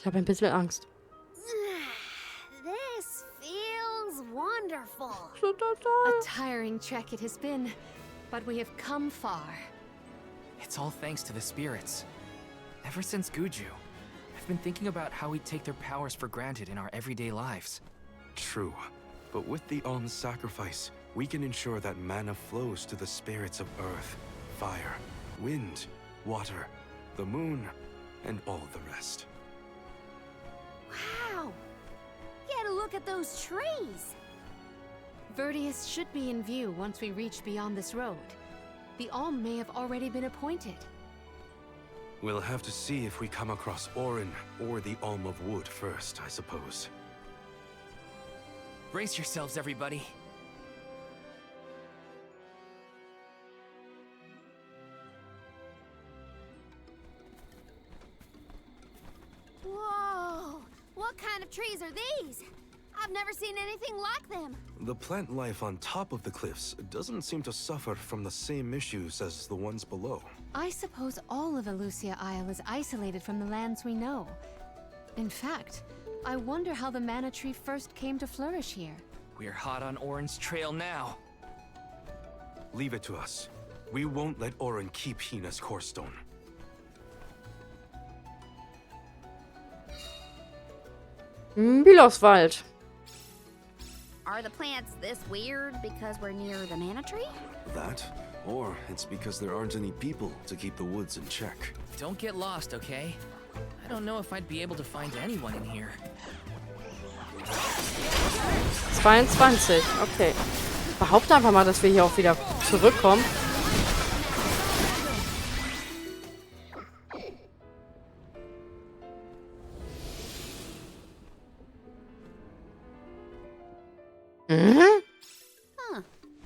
Ich habe ein bisschen Angst. This feels wonderful. A tiring trek it has been, but we have come far. It's all thanks to the spirits. Ever since Guju, I've been thinking about how we take their powers for granted in our everyday lives. True, but with the alms sacrifice, we can ensure that mana flows to the spirits of earth, fire, wind, water, the moon, and all the rest. Wow! Get a look at those trees! Verdeus should be in view once we reach beyond this road. The Alm may have already been appointed. We'll have to see if we come across Orin or the Alm of Wood first, I suppose. Brace yourselves, everybody. Whoa! What kind of trees are these? I've never seen anything like them. The plant life on top of the cliffs doesn't seem to suffer from the same issues as the ones below. I suppose all of Elusia Isle is isolated from the lands we know. In fact, I wonder how the mana tree first came to flourish here. We're hot on Orin's trail now. Leave it to us. We won't let Orin keep Hina's core stone. Myloswald. Are the plants this weird because we're near the mana tree? That, or it's because there aren't any people to keep the woods in check. Don't get lost, okay? I don't know if I'd be able to find anyone in here. 22. Okay. Behaupte einfach mal, dass wir hier auch wieder zurückkommen. Huh.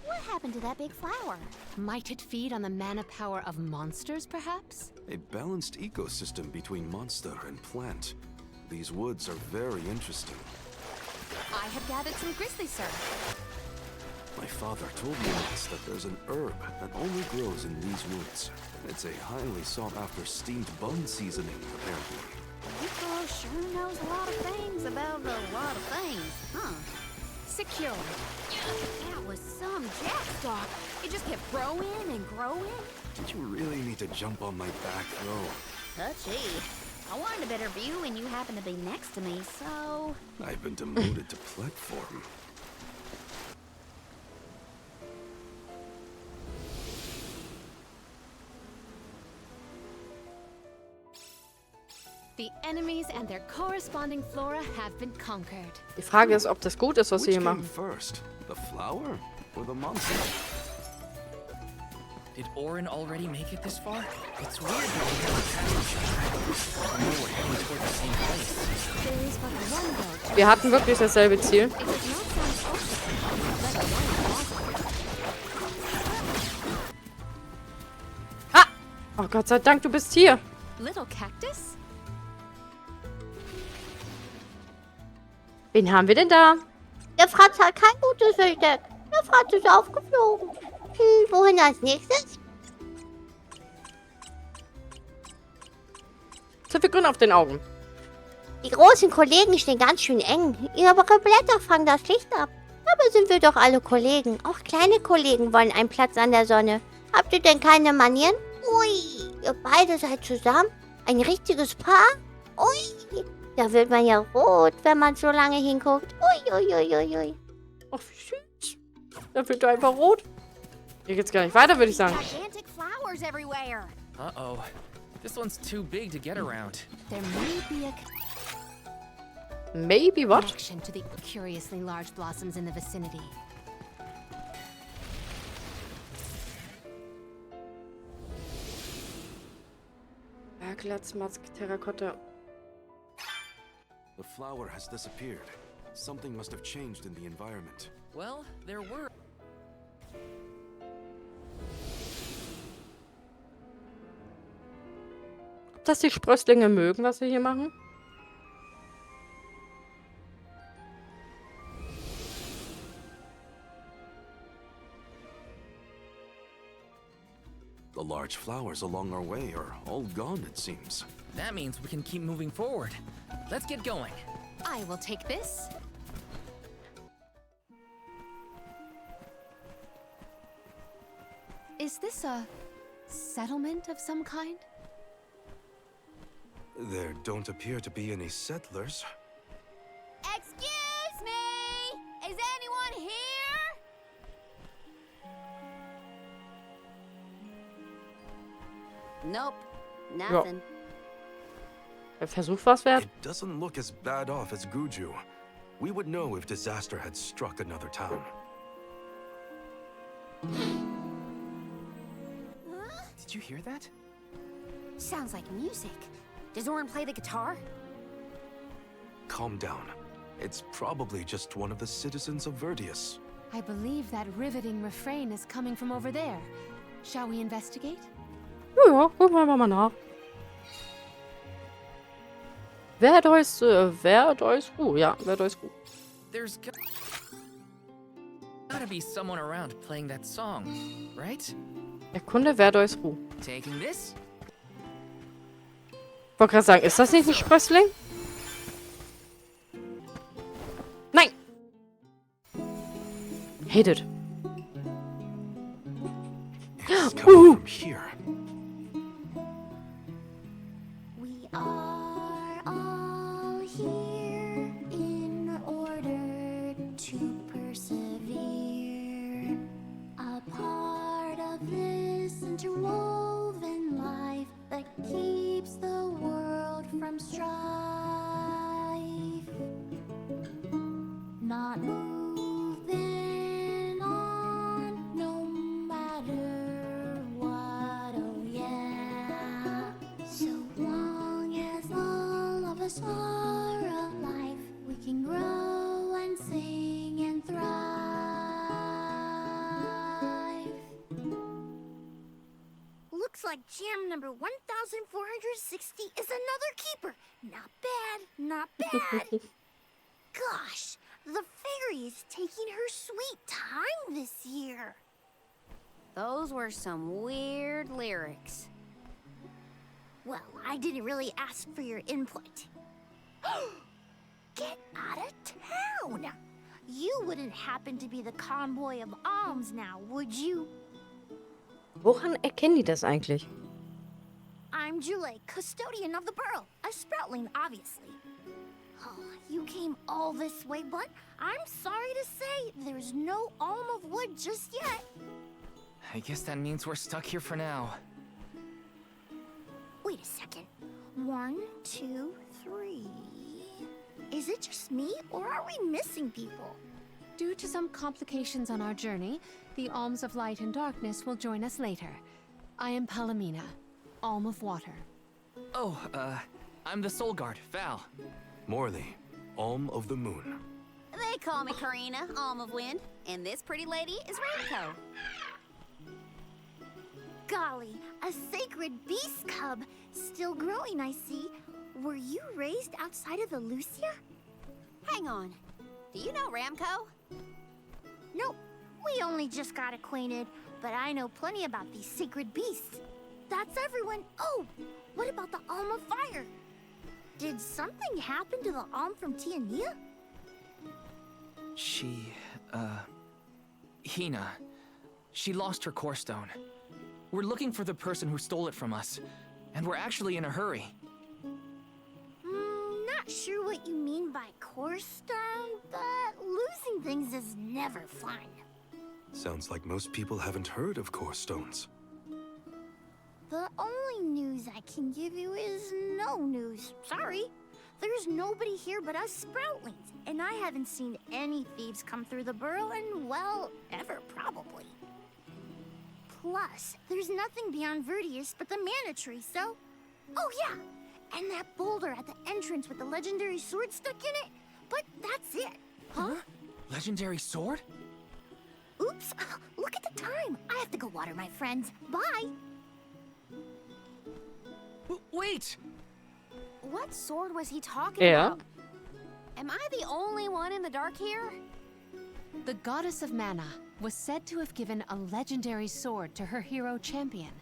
What happened to that big flower? Might it feed on the mana power of monsters, perhaps? A balanced ecosystem between monster and plant. These woods are very interesting. I have gathered some grizzly syrup. My father told me once that there's an herb that only grows in these woods. It's a highly sought-after steamed bun seasoning, apparently. Nico sure knows a lot of things about a lot of things, huh? Secure. That was some jackstock. It just kept growing and growing. Did you really need to jump on my back, though? Touchy. I wanted a better view and you happened to be next to me, so... I've been demoted to platform. The enemies and their corresponding flora have been conquered. Die Frage ist, ob das gut ist, was sie Which hier came machen. first, the flower or the monster? Did Orin already make it this far? It's weird that we haven't passed each other. I know we're heading toward the same place. There is but one road. Wir hatten wirklich dasselbe Ziel. It does not sound open, let alone plausible. Ah! Oh Gott sei Dank, du bist hier. Little cactus? Wen haben wir denn da? Der Franz hat kein gutes Versteck. Der Franz ist aufgeflogen. Wohin als nächstes? Zu viel Grün auf den Augen. Die großen Kollegen stehen ganz schön eng. Ihre Blätter fangen das Licht ab. Aber sind wir doch alle Kollegen. Auch kleine Kollegen wollen einen Platz an der Sonne. Habt ihr denn keine Manieren? Ui, ihr beide seid zusammen? Ein richtiges Paar? Ui, da wird man ja rot, wenn man so lange hinguckt. Ui, ui, ui, ui, ui. Ach, wie süß. Da wird er einfach rot. Hier geht's gar nicht weiter, würde ich sagen. Gigantic flowers everywhere. Uh-oh. This one's too big to get around. There may be a Maybe what? connection to the curiously large blossoms in the vicinity. Glatz, Mask, Terrakotta. The flower has disappeared. Something must have changed in the environment. Well, there were... Ob das die Sprößlinge mögen, was wir hier machen? The large large flowers along our way are all gone, it seems. That means we can keep moving forward. Let's get going. I will take this. Is this a settlement of some kind? There don't appear to be any settlers. Excuse me! Is anyone here? Nope. Nothing. Der Versuch war's wert. It doesn't look as bad off as Guju. We would know if disaster had struck another town. Did you hear that? Sounds like music. Does Orin play the guitar? Calm down. It's probably just one of the citizens of Verdeus. I believe that riveting refrain is coming from over there. Shall we investigate? Ja, gucken wir mal nach. Verdeus Ruh. Ja, Verdeus Ruh. There's gotta be someone around playing that song, right? Erkunde Verdeus Ruh. Taking this? Ich wollte gerade sagen, ist das nicht ein Sprößling? Nein! Hate it. It's coming from here. We are all here in order to persevere. A part of this interwoven life that keeps the world from strife. Not moving on, no matter what, oh yeah. So long as all of us are alive, we can grow and sing and thrive. Looks like jam number 1460 is another keeper. Not bad, not bad. Gosh, the fairy is taking her sweet time this year. Those were some weird lyrics. Well, I didn't really ask for your input. Get out of town! You wouldn't happen to be the convoy of alms now, would you? Woran erkennen die das eigentlich? I'm Julei, custodian of the burrow. A sproutling, obviously. Oh, you came all this way, but I'm sorry to say there's no alm of wood just yet. I guess that means we're stuck here for now. Wait a second. 1, 2, 3. Is it just me, or are we missing people? Due to some complications on our journey, the alms of light and darkness will join us later. I am Palomina, alm of water. Oh, I'm the soul guard, Val. Morley, Alm of the Moon. They call me Karina, alm of wind, and this pretty lady is Ramco. Golly, a sacred beast cub. Still growing, I see. Were you raised outside of Elusia? Hang on. Do you know Ramco? Nope. We only just got acquainted, but I know plenty about these sacred beasts. That's everyone. Oh, what about the Alm of Fire? Did something happen to the Alm from Tiania? Hina. She lost her core stone. We're looking for the person who stole it from us, and we're actually in a hurry. Not sure what you mean by core stone, but losing things is never fun. Sounds like most people haven't heard of core stones. The only news I can give you is no news. Sorry. There's nobody here but us sproutlings, and I haven't seen any thieves come through the burrow in, well, ever probably. Plus, there's nothing beyond Verdeus but the mana tree, so... Oh yeah, and that boulder at the entrance with the legendary sword stuck in it, but that's it. Huh? Legendary sword? Oops, look at the time. I have to go water my friends. Bye. Wait! What sword was he talking Yeah. about? Am I the only one in the dark here? The goddess of mana was said to have given a legendary sword to her hero champion.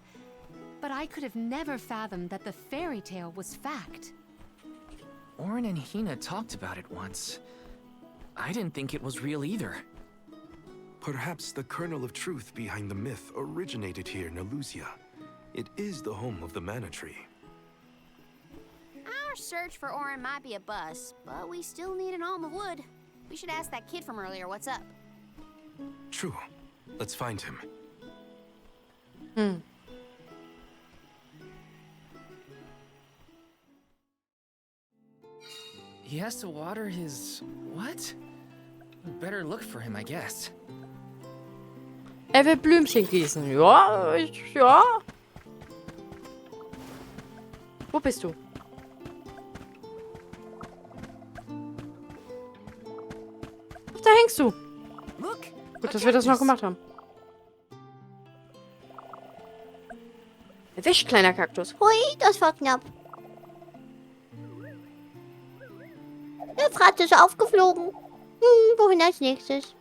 But I could have never fathomed that the fairy tale was fact. Orin and Hina talked about it once. I didn't think it was real either. Perhaps the kernel of truth behind the myth originated here in Elusia. It is the home of the mana tree. Our search for Orin might be a bust, but we still need an alm of wood. We should ask that kid from earlier what's up. True. Let's find him. He has to water his... what? Better look for him, I guess. Will Blümchen gießen. Ja, ja. Wo bist du? Ach, da hängst du. Look! Gut, dass wir das noch gemacht haben. Erwischt, kleiner Kaktus. Hui, das war knapp. Der Fratz ist aufgeflogen. Wohin als nächstes?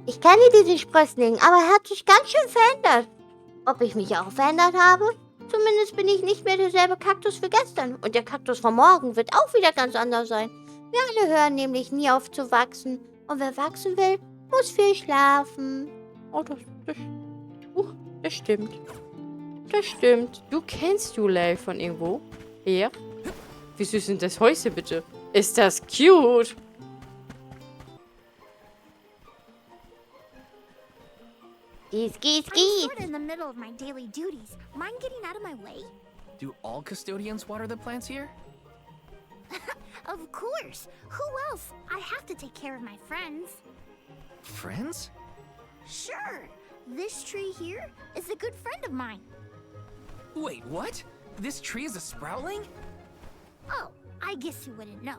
Ich kenne diesen Sprößling, aber er hat sich ganz schön verändert. Ob ich mich auch verändert habe? Zumindest bin ich nicht mehr derselbe Kaktus wie gestern. Und der Kaktus von morgen wird auch wieder ganz anders sein. Wir alle hören nämlich nie auf zu wachsen. Und wer wachsen will, muss viel schlafen. Oh, das stimmt. Das stimmt. Du kennst Julei von irgendwo? Ja? Wie süß sind das Häuschen, bitte? Ist das cute? Gieß, gieß, I'm gieß. sort of in the middle of my daily duties. Mind getting out of my way? Do all custodians water the plants here? Of course. Who else? I have to take care of my friends. Friends? Sure. This tree here is a good friend of mine. Wait, what? This tree is a sproutling? Oh, I guess you wouldn't know.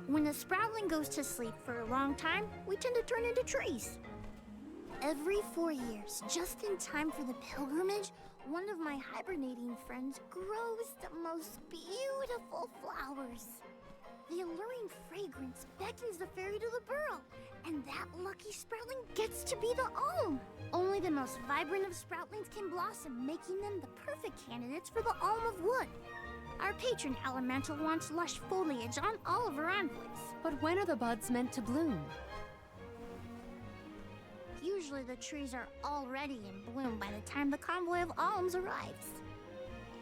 When a sproutling goes to sleep for a long time, we tend to turn into trees. Every 4 years, just in time for the pilgrimage, one of my hibernating friends grows the most beautiful flowers. The alluring fragrance beckons the fairy to the burrow, and that lucky sproutling gets to be the alm. Only the most vibrant of sproutlings can blossom, making them the perfect candidates for the alm of wood. Our patron elemental wants lush foliage on all of her envoys. But when are the buds meant to bloom? Usually the trees are already in bloom by the time the convoy of alms arrives.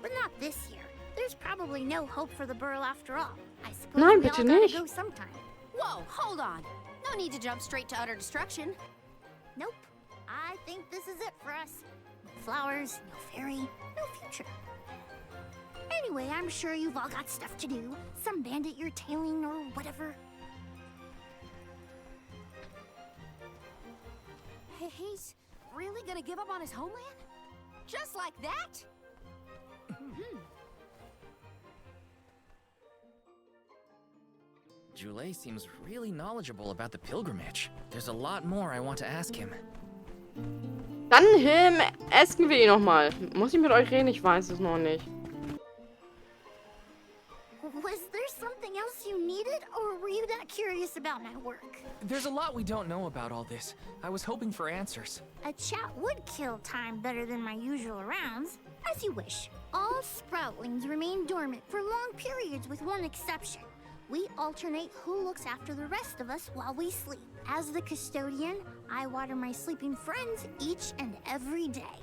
But not this year. There's probably no hope for the burrow after all. I suppose Nein, we bitte all gotta nicht. go sometime. Whoa, hold on. No need to jump straight to utter destruction. Nope. I think this is it for us. No flowers, no fairy, no future. Anyway, I'm sure you've all got stuff to do. Some bandit you're tailing or whatever. He's really gonna give up on his homeland? Just like that? Julei seems really knowledgeable about the pilgrimage. There's a lot more I want to ask him. Dann äsken wir ihn nochmal. Muss ich mit euch reden? Ich weiß es noch nicht. Was there something else you needed, or were you that curious about my work? There's a lot we don't know about all this. I was hoping for answers. A chat would kill time better than my usual rounds. As you wish. All sproutlings remain dormant for long periods with one exception. We alternate who looks after the rest of us while we sleep. As the custodian, I water my sleeping friends each and every day.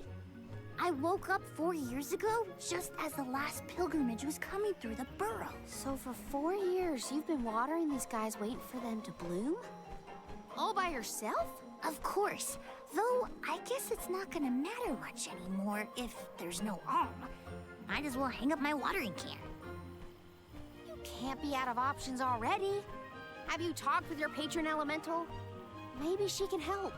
I woke up 4 years ago, just as the last pilgrimage was coming through the burrow. So for 4 years, you've been watering these guys waiting for them to bloom? All by yourself? Of course. Though, I guess it's not gonna matter much anymore if there's no alm. Might as well hang up my watering can. You can't be out of options already. Have you talked with your patron elemental? Maybe she can help.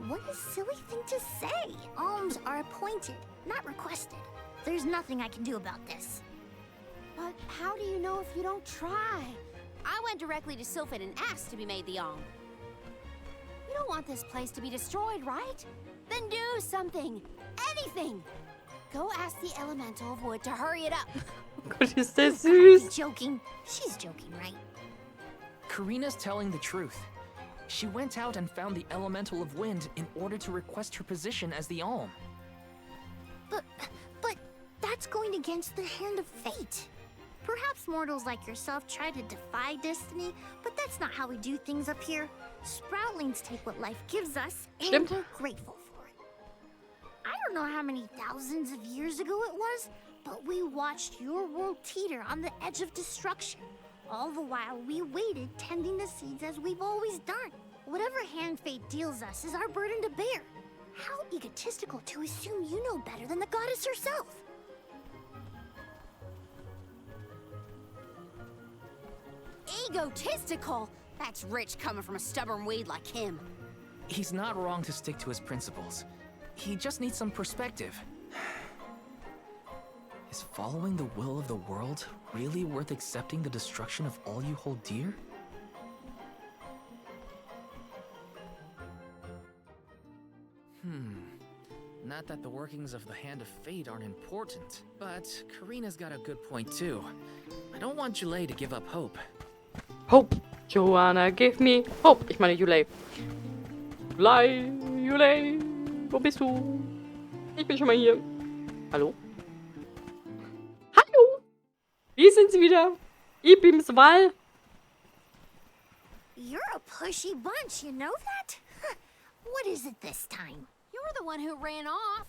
What a silly thing to say. Alms are appointed, not requested. There's nothing I can do about this. But how do you know if you don't try? I went directly to Sylphin and asked to be made the alm. You don't want this place to be destroyed, right? Then do something. Anything. Go ask the elemental of wood to hurry it up. Gott, ist der He's süß. joking. She's joking, right? Karina's telling the truth. She went out and found the elemental of wind in order to request her position as the alm. But that's going against the hand of fate. Perhaps mortals like yourself try to defy destiny, but that's not how we do things up here. Sproutlings take what life gives us, and Stimmt. we're grateful for it. I don't know how many thousands of years ago it was, but we watched your world teeter on the edge of destruction. All the while we waited, tending the seeds as we've always done. Whatever hand fate deals us is our burden to bear. How egotistical to assume you know better than the goddess herself. Egotistical? That's rich coming from a stubborn weed like him. He's not wrong to stick to his principles. He just needs some perspective. Is following the will of the world really worth accepting the destruction of all you hold dear? Not that the workings of the Hand of Fate aren't important, but Karina's got a good point too. I don't want Julei to give up hope. Hope. Joanna, give me hope. Ich meine Julei. Julei, wo bist du? Ich bin schon mal hier. Hallo? Hallo? Wie sind Sie wieder? Ich bin's Wald. You're a pushy bunch, you know that? What is it this time? You're the one who ran off.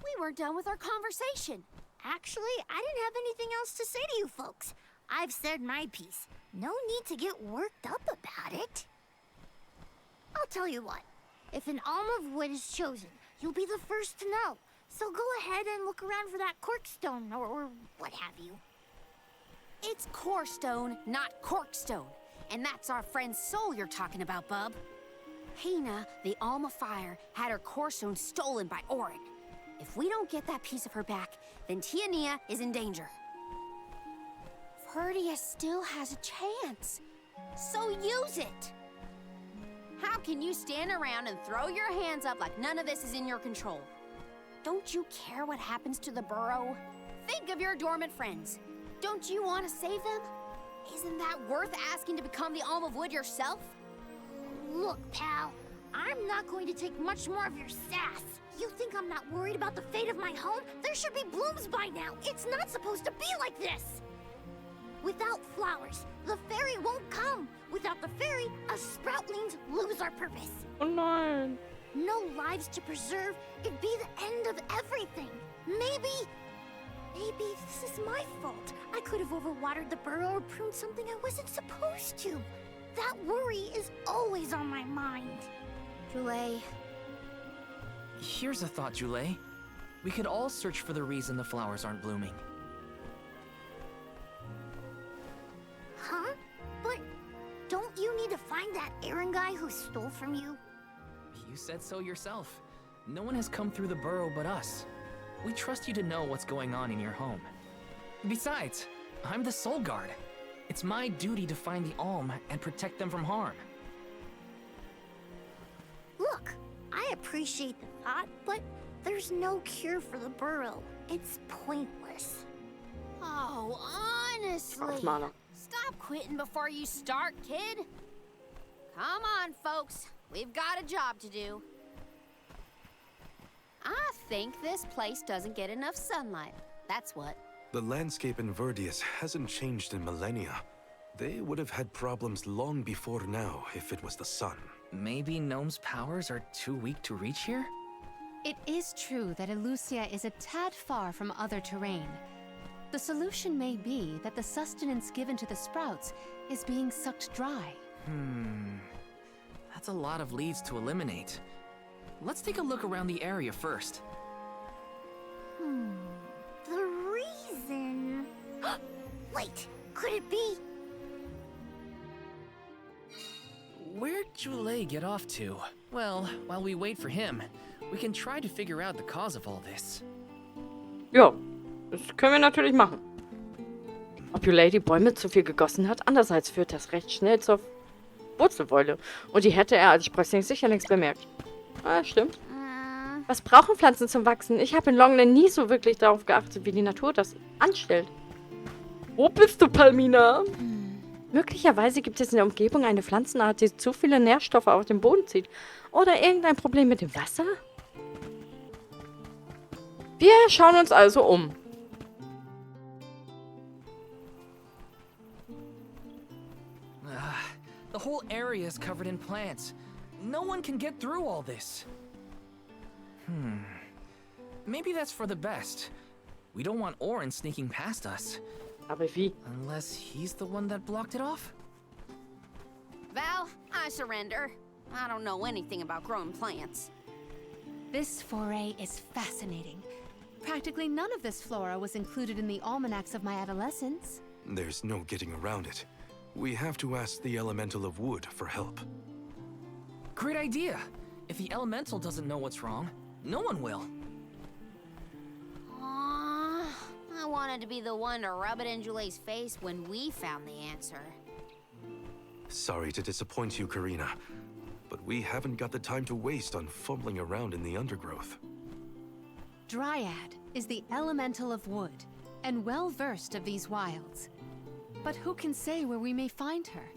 We weren't done with our conversation. Actually, I didn't have anything else to say to you folks. I've said my piece. No need to get worked up about it. I'll tell you what. If an alm of wood is chosen, you'll be the first to know. So go ahead and look around for that corkstone or what have you. It's corestone, not corkstone. And that's our friend's soul you're talking about, bub. Hina, the alm of fire, had her corestone stolen by Orin. If we don't get that piece of her back, then Tiania is in danger. Verdeus still has a chance, so use it. How can you stand around and throw your hands up like none of this is in your control? Don't you care what happens to the burrow? Think of your dormant friends. Don't you want to save them? Isn't that worth asking to become the alm of wood yourself? Look, pal, I'm not going to take much more of your sass. You think I'm not worried about the fate of my home? There should be blooms by now. It's not supposed to be like this. Without flowers, the fairy won't come. Without the fairy, us sproutlings lose our purpose. Oh nein. No lives to preserve, it'd be the end of everything. Maybe this is my fault. I could have overwatered the burrow or pruned something I wasn't supposed to. That worry is always on my mind. Julei. Here's a thought, Julei. We could all search for the reason the flowers aren't blooming. Huh? But don't you need to find that errand guy who stole from you? You said so yourself. No one has come through the burrow but us. We trust you to know what's going on in your home. Besides, I'm the soul guard. It's my duty to find the alm and protect them from harm. Look, I appreciate the thought, but there's no cure for the burrow. It's pointless. Oh, honestly. Ausmaler. Stop quitting before you start, kid. Come on, folks. We've got a job to do. I think this place doesn't get enough sunlight. That's what. The landscape in Verdeus hasn't changed in millennia. They would have had problems long before now if it was the sun. Maybe Gnome's powers are too weak to reach here? It is true that Elusia is a tad far from other terrain. The solution may be that the sustenance given to the sprouts is being sucked dry. That's a lot of leads to eliminate. Let's take a look around the area first. The reason... Wait, could it be... Where'd Julei get off to? Well, while we wait for him, we can try to figure out the cause of all this. Ja, das können wir natürlich machen. Ob Julei die Bäume zu viel gegossen hat? Andererseits führt das recht schnell zur Wurzelbeule. Und die hätte er als Sprößling sicher längst bemerkt. Ah, stimmt. Was brauchen Pflanzen zum Wachsen? Ich habe in Longland nie so wirklich darauf geachtet, wie die Natur das anstellt. Wo bist du, Palmina? Möglicherweise gibt es in der Umgebung eine Pflanzenart, die zu viele Nährstoffe auf den Boden zieht. Oder irgendein Problem mit dem Wasser? Wir schauen uns also um. The whole area is covered in plants. No one can get through all this. Maybe that's for the best. We don't want Oren sneaking past us. Aber wie? Unless he's the one that blocked it off? Val, I surrender. I don't know anything about growing plants. This foray is fascinating. Practically none of this flora was included in the almanacs of my adolescence. There's no getting around it. We have to ask the elemental of wood for help. Great idea. If the elemental doesn't know what's wrong, no one will. I wanted to be the one to rub it in Julei's face when we found the answer. Sorry to disappoint you, Karina, but we haven't got the time to waste on fumbling around in the undergrowth. Dryad is the elemental of wood, and well-versed of these wilds. But who can say where we may find her?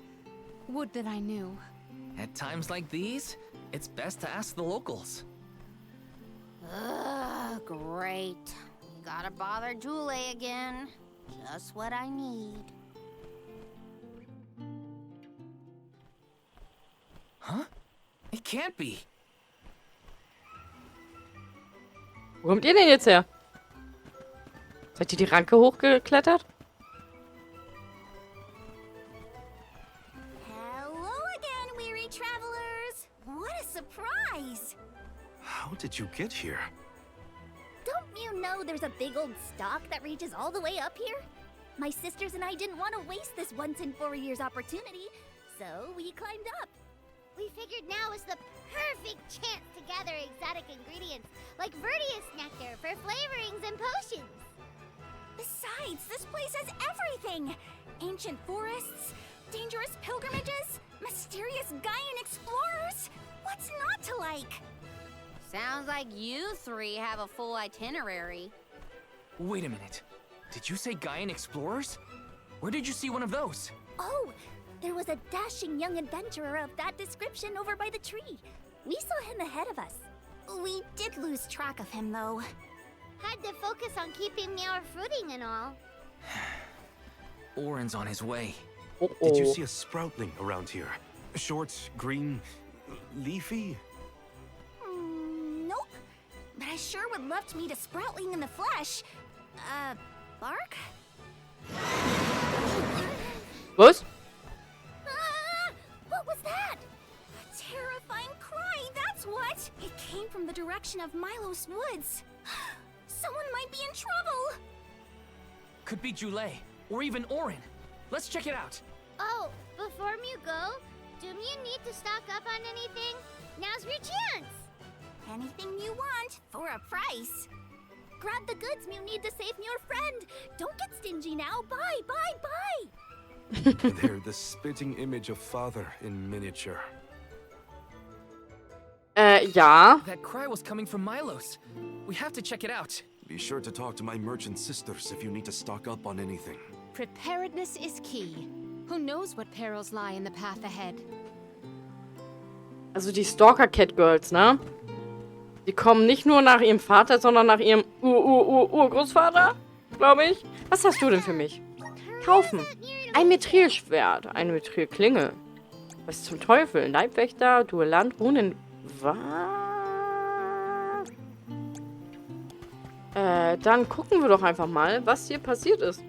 Would that I knew. At times like these, it's best to ask the locals. Ugh, great. We gotta bother Julei again. Just what I need. Huh? It can't be. Wo kommt ihr denn jetzt her? Seid ihr die Ranke hochgeklettert? Hello again, weary travelers. What a surprise. How did you get here? Don't you know there's a big old stalk that reaches all the way up here? My sisters and I didn't want to waste this once in 4 years opportunity, so we climbed up. We figured now was the perfect chance to gather exotic ingredients like Verdeus nectar for flavorings and potions. Besides, this place has everything. Ancient forests, dangerous pilgrimages, mysterious Gaian explorers. What's not to like? Sounds like you three have a full itinerary. Wait a minute. Did you say Gaian explorers? Where did you see one of those? Oh, there was a dashing young adventurer of that description over by the tree. We saw him ahead of us. We did lose track of him, though. Had to focus on keeping our footing and all. Oren's on his way. Did you see a sproutling around here? Short, green, leafy? Nope. But I sure would love to meet a sproutling in the flesh. Bark? Was? What was that? A terrifying cry, that's what! It came from the direction of Myloswald woods. Someone might be in trouble! Could be Julei, or even Oren. Let's check it out. Oh, before you go, do you need to stock up on anything? Now's your chance! Anything you want, for a price. Grab the goods you need to save your friend. Don't get stingy now. Bye, bye, bye! They're the spitting image of father in miniature. Ja. That cry was coming from Milos. We have to check it out. Be sure to talk to my merchant sisters if you need to stock up on anything. Preparedness is key. Who knows what perils lie in the path ahead? Also die Stalker-Cat-Girls, ne? Die kommen nicht nur nach ihrem Vater, sondern nach ihrem Urgroßvater, glaube ich. Was hast du denn für mich? Kaufen. Ein Mithrilschwert. Eine Mithrilklinge. Was zum Teufel? Leibwächter, Duellant, Runen. Was? Dann gucken wir doch einfach mal, was hier passiert ist.